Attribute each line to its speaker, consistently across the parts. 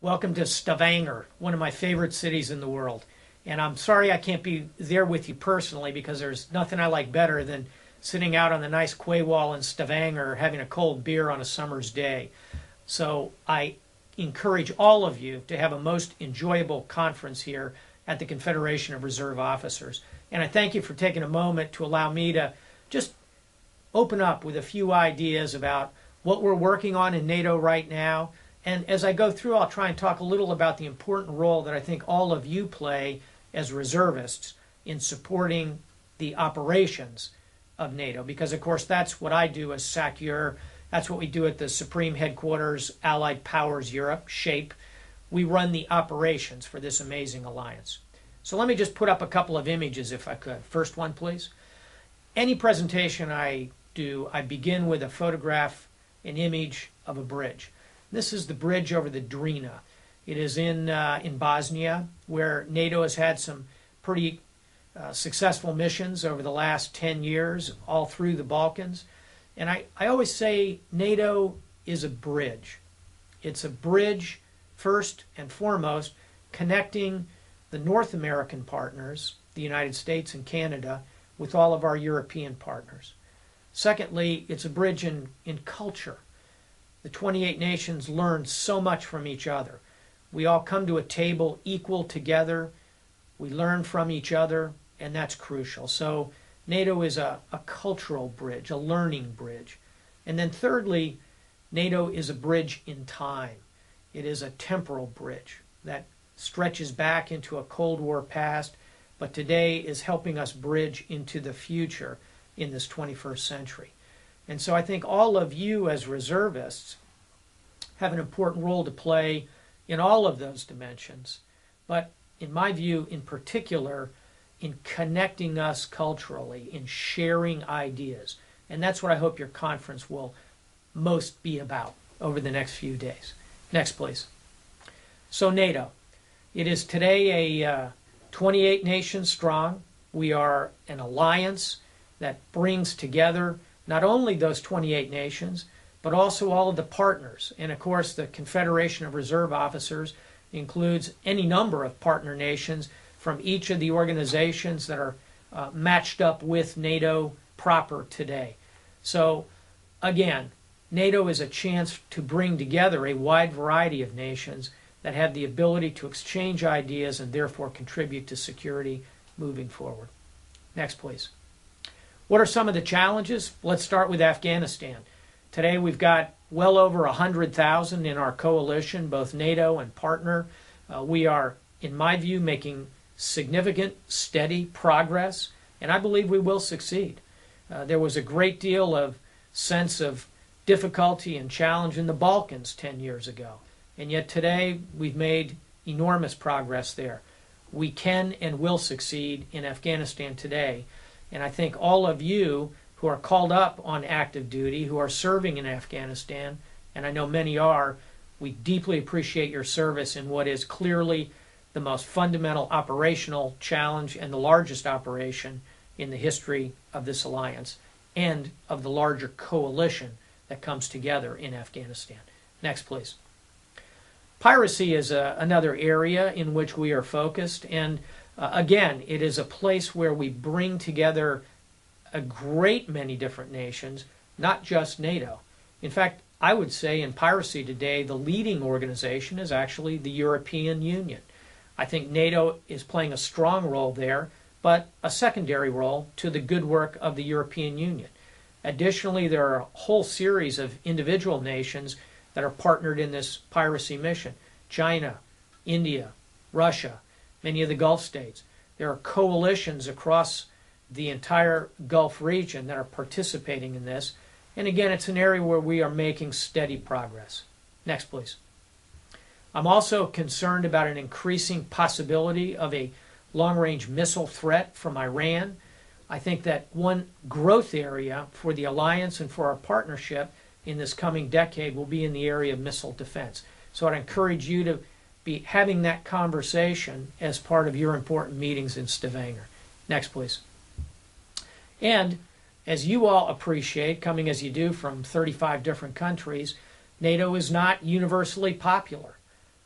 Speaker 1: Welcome to Stavanger, one of my favorite cities in the world. And I'm sorry I can't be there with you personally because there's nothing I like better than sitting out on the nice quay wall in Stavanger having a cold beer on a summer's day. So I encourage all of you to have a most enjoyable conference here at the Confederation of Reserve Officers. And I thank you for taking a moment to allow me to just open up with a few ideas about what we're working on in NATO right now. And as I go through, I'll try and talk a little about the important role that I think all of you play as reservists in supporting the operations of NATO. Because, of course, that's what I do as CIOR. That's what we do at the Supreme Headquarters, Allied Powers Europe, SHAPE. We run the operations for this amazing alliance. So let me just put up a couple of images if I could. First one, please. Any presentation I do, I begin with a photograph, an image of a bridge. This is the bridge over the Drina. It is in Bosnia, where NATO has had some pretty successful missions over the last 10 years, all through the Balkans. And I always say NATO is a bridge. It's a bridge, first and foremost, connecting the North American partners, the United States and Canada, with all of our European partners. Secondly, it's a bridge in culture. The 28 nations learn so much from each other. We all come to a table equal together. We learn from each other, and that's crucial. So NATO is a cultural bridge, a learning bridge. And then thirdly, NATO is a bridge in time. It is a temporal bridge that stretches back into a Cold War past, but today is helping us bridge into the future in this 21st century. And so I think all of you as reservists have an important role to play in all of those dimensions. But in my view, in particular, in connecting us culturally, in sharing ideas. And that's what I hope your conference will most be about over the next few days. Next, please. So NATO. It is today a 28 nations strong. We are an alliance that brings together not only those 28 nations, but also all of the partners. And of course, the Confederation of Reserve Officers includes any number of partner nations from each of the organizations that are matched up with NATO proper today. So again, NATO is a chance to bring together a wide variety of nations that have the ability to exchange ideas and therefore contribute to security moving forward. Next, please. What are some of the challenges? Let's start with Afghanistan. Today we've got well over 100,000 in our coalition, both NATO and partner. We are, in my view, making significant, steady progress, and I believe we will succeed. There was a great deal of sense of difficulty and challenge in the Balkans 10 years ago, and yet today we've made enormous progress there. We can and will succeed in Afghanistan today. And I think all of you who are called up on active duty, who are serving in Afghanistan, and I know many are, we deeply appreciate your service in what is clearly the most fundamental operational challenge and the largest operation in the history of this alliance and of the larger coalition that comes together in Afghanistan. Next, please. Piracy is another area in which we are focused, and again, it is a place where we bring together a great many different nations, not just NATO. In fact, I would say in piracy today, the leading organization is actually the European Union. I think NATO is playing a strong role there, but a secondary role to the good work of the European Union. Additionally, there are a whole series of individual nations that are partnered in this piracy mission. China, India, Russia, many of the Gulf states. There are coalitions across the entire Gulf region that are participating in this. And again, it's an area where we are making steady progress. Next, please. I'm also concerned about an increasing possibility of a long-range missile threat from Iran. I think that one growth area for the alliance and for our partnership in this coming decade will be in the area of missile defense. So I'd encourage you to be having that conversation as part of your important meetings in Stavanger. Next, please. And as you all appreciate, coming as you do from 35 different countries, NATO is not universally popular.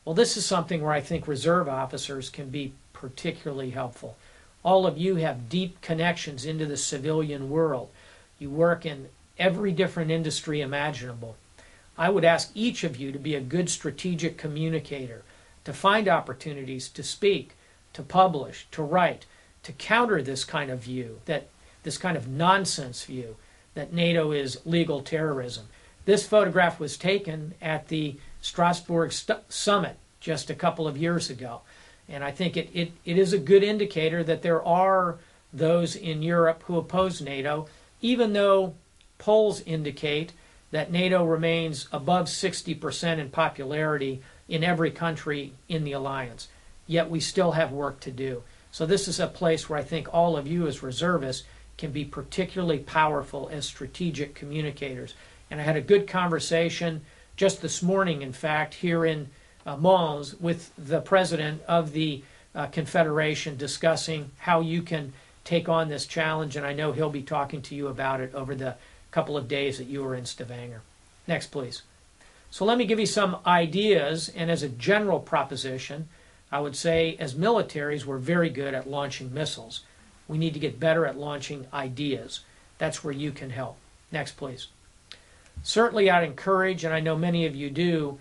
Speaker 1: Well, this is something where I think reserve officers can be particularly helpful. All of you have deep connections into the civilian world. You work in every different industry imaginable. I would ask each of you to be a good strategic communicator, to find opportunities to speak, to publish, to write, to counter this kind of view, this kind of nonsense view that NATO is legal terrorism. This photograph was taken at the Strasbourg summit just a couple of years ago. And I think it is a good indicator that there are those in Europe who oppose NATO, even though polls indicate that NATO remains above 60% in popularity in every country in the alliance. Yet we still have work to do. So this is a place where I think all of you as reservists can be particularly powerful as strategic communicators. And I had a good conversation just this morning, in fact, here in Mons with the president of the Confederation discussing how you can take on this challenge, and I know he'll be talking to you about it over the couple of days that you were in Stavanger. Next, please. So let me give you some ideas, and as a general proposition, I would say as militaries, we're very good at launching missiles. We need to get better at launching ideas. That's where you can help. Next, please. Certainly I'd encourage, and I know many of you do,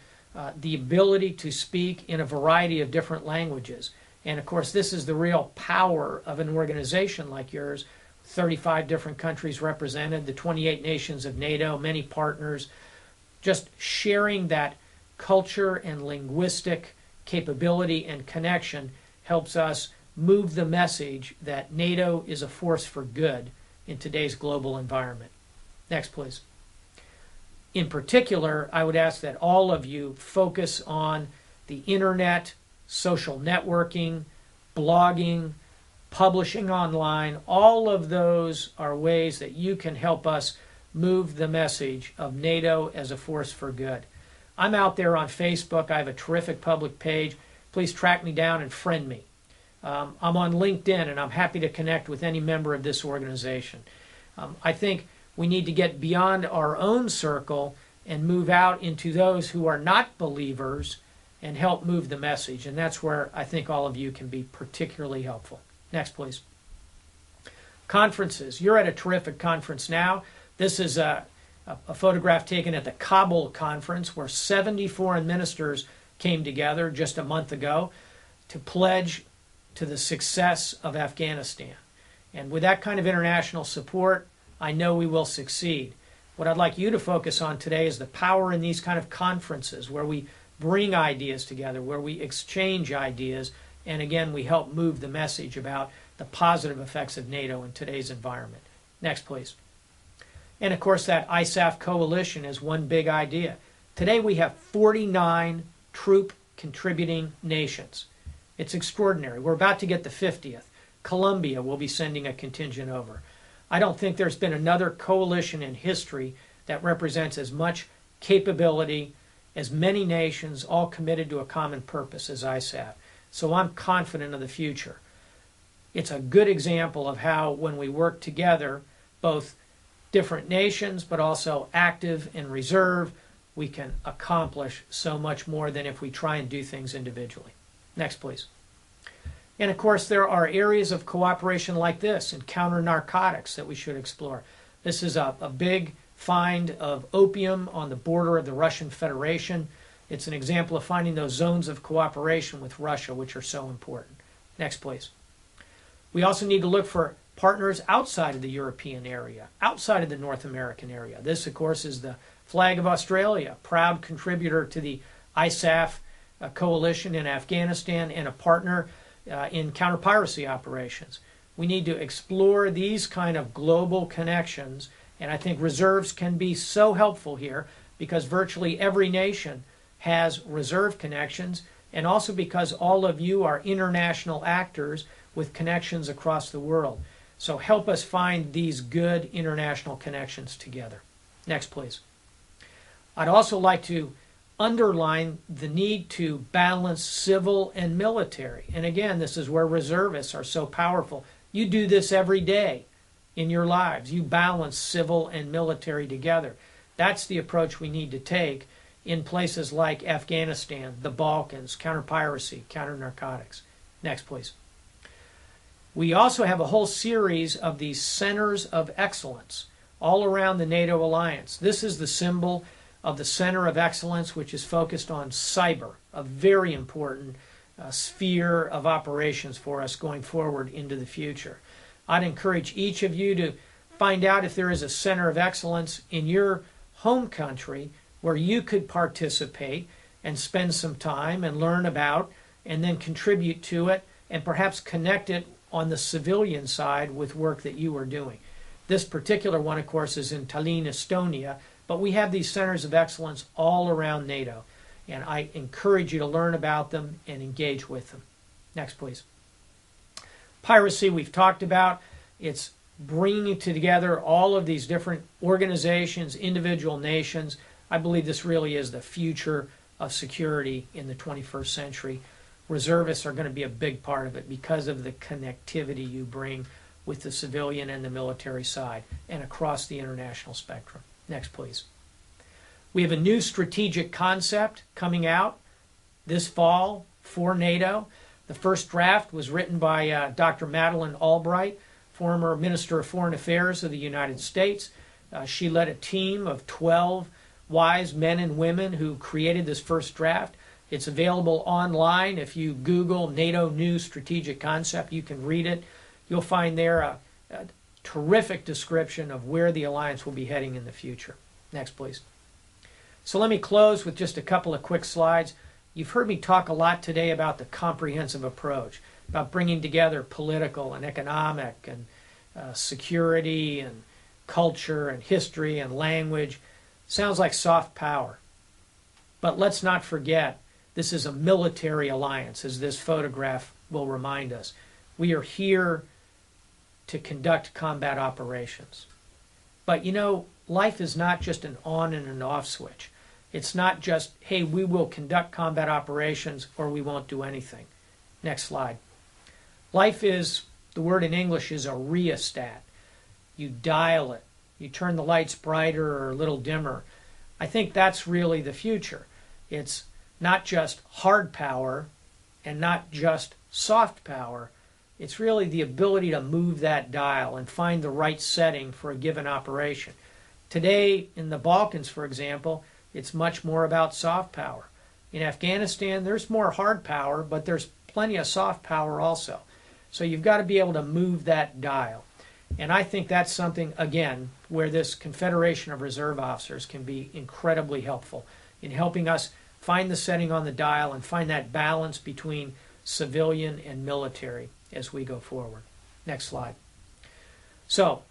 Speaker 1: the ability to speak in a variety of different languages. And of course, this is the real power of an organization like yours, 35 different countries represented, the 28 nations of NATO, many partners. Just sharing that culture and linguistic capability and connection helps us move the message that NATO is a force for good in today's global environment. Next, please. In particular, I would ask that all of you focus on the internet, social networking, blogging, publishing online. All of those are ways that you can help us move the message of NATO as a force for good. I'm out there on Facebook. I have a terrific public page. Please track me down and friend me. I'm on LinkedIn, and I'm happy to connect with any member of this organization. I think we need to get beyond our own circle and move out into those who are not believers and help move the message. And that's where I think all of you can be particularly helpful. Next, please. Conferences. You're at a terrific conference now. This is a photograph taken at the Kabul conference where 70 foreign ministers came together just a month ago to pledge to the success of Afghanistan. And with that kind of international support, I know we will succeed. What I'd like you to focus on today is the power in these kind of conferences where we bring ideas together, where we exchange ideas, and again, we help move the message about the positive effects of NATO in today's environment. Next, please. And of course, that ISAF coalition is one big idea. Today we have 49 troop contributing nations. It's extraordinary. We're about to get the 50th. Colombia will be sending a contingent over. I don't think there's been another coalition in history that represents as much capability, as many nations all committed to a common purpose as ISAF. So I'm confident of the future. It's a good example of how when we work together, both different nations, but also active and reserve, we can accomplish so much more than if we try and do things individually. Next, please. And of course, there are areas of cooperation like this in counter-narcotics that we should explore. This is a big find of opium on the border of the Russian Federation. It's an example of finding those zones of cooperation with Russia, which are so important. Next, please. We also need to look for partners outside of the European area, outside of the North American area. This, of course, is the flag of Australia, proud contributor to the ISAF coalition in Afghanistan and a partner in counter-piracy operations. We need to explore these kind of global connections, and I think reserves can be so helpful here because virtually every nation has reserve connections, and also because all of you are international actors with connections across the world. So help us find these good international connections together. Next, please. I'd also like to underline the need to balance civil and military. And again, this is where reservists are so powerful. You do this every day in your lives. You balance civil and military together. That's the approach we need to take in places like Afghanistan, the Balkans, counter-piracy, counter-narcotics. Next, please. We also have a whole series of these centers of excellence all around the NATO alliance. This is the symbol of the Center of Excellence, which is focused on cyber, a very important sphere of operations for us going forward into the future. I'd encourage each of you to find out if there is a Center of Excellence in your home country where you could participate and spend some time and learn about and then contribute to it and perhaps connect it on the civilian side with work that you are doing. This particular one, of course, is in Tallinn, Estonia, but we have these centers of excellence all around NATO, and I encourage you to learn about them and engage with them. Next, please. Piracy, we've talked about. It's bringing together all of these different organizations, individual nations. I believe this really is the future of security in the 21st century. Reservists are going to be a big part of it because of the connectivity you bring with the civilian and the military side and across the international spectrum. Next, please. We have a new strategic concept coming out this fall for NATO. The first draft was written by Dr. Madeleine Albright, former Minister of Foreign Affairs of the United States. She led a team of 12 wise men and women who created this first draft. It's available online. If you Google NATO New Strategic Concept, you can read it. You'll find there a terrific description of where the alliance will be heading in the future. Next, please. So let me close with just a couple of quick slides. You've heard me talk a lot today about the comprehensive approach, about bringing together political and economic and security and culture and history and language. Sounds like soft power. But let's not forget, this is a military alliance, as this photograph will remind us. We are here to conduct combat operations. But you know, life is not just an on and an off switch. It's not just, hey, we will conduct combat operations or we won't do anything. Next slide. Life is, the word in English is a rheostat. You dial it. You turn the lights brighter or a little dimmer. I think that's really the future. It's not just hard power and not just soft power. It's really the ability to move that dial and find the right setting for a given operation. Today, in the Balkans, for example, it's much more about soft power. In Afghanistan, there's more hard power, but there's plenty of soft power also. So you've got to be able to move that dial. And I think that's something, again, where this Confederation of Reserve Officers can be incredibly helpful in helping us find the setting on the dial and find that balance between civilian and military as we go forward. Next slide. So,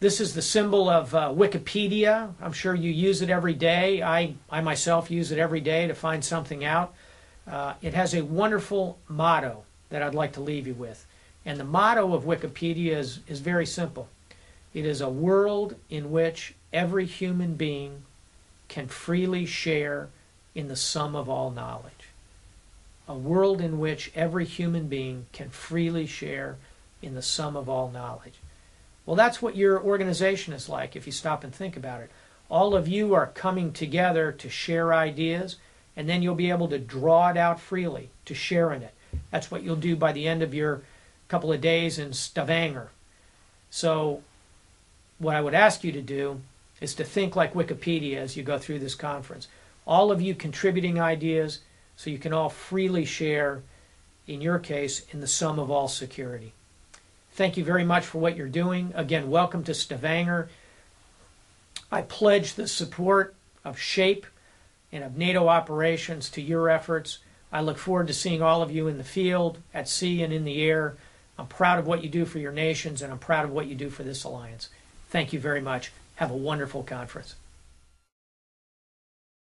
Speaker 1: this is the symbol of Wikipedia. I'm sure you use it every day. I myself use it every day to find something out. It has a wonderful motto that I'd like to leave you with. And the motto of Wikipedia is very simple. It is a world in which every human being can freely share in the sum of all knowledge. A world in which every human being can freely share in the sum of all knowledge. Well, that's what your organization is like if you stop and think about it. All of you are coming together to share ideas, and then you'll be able to draw it out freely, to share in it. That's what you'll do by the end of your couple of days in Stavanger. So what I would ask you to do is to think like Wikipedia as you go through this conference. All of you contributing ideas so you can all freely share, in your case, in the sum of all security. Thank you very much for what you're doing. Again, welcome to Stavanger. I pledge the support of SHAPE and of NATO operations to your efforts. I look forward to seeing all of you in the field, at sea, and in the air. I'm proud of what you do for your nations, and I'm proud of what you do for this alliance. Thank you very much. Have a wonderful conference.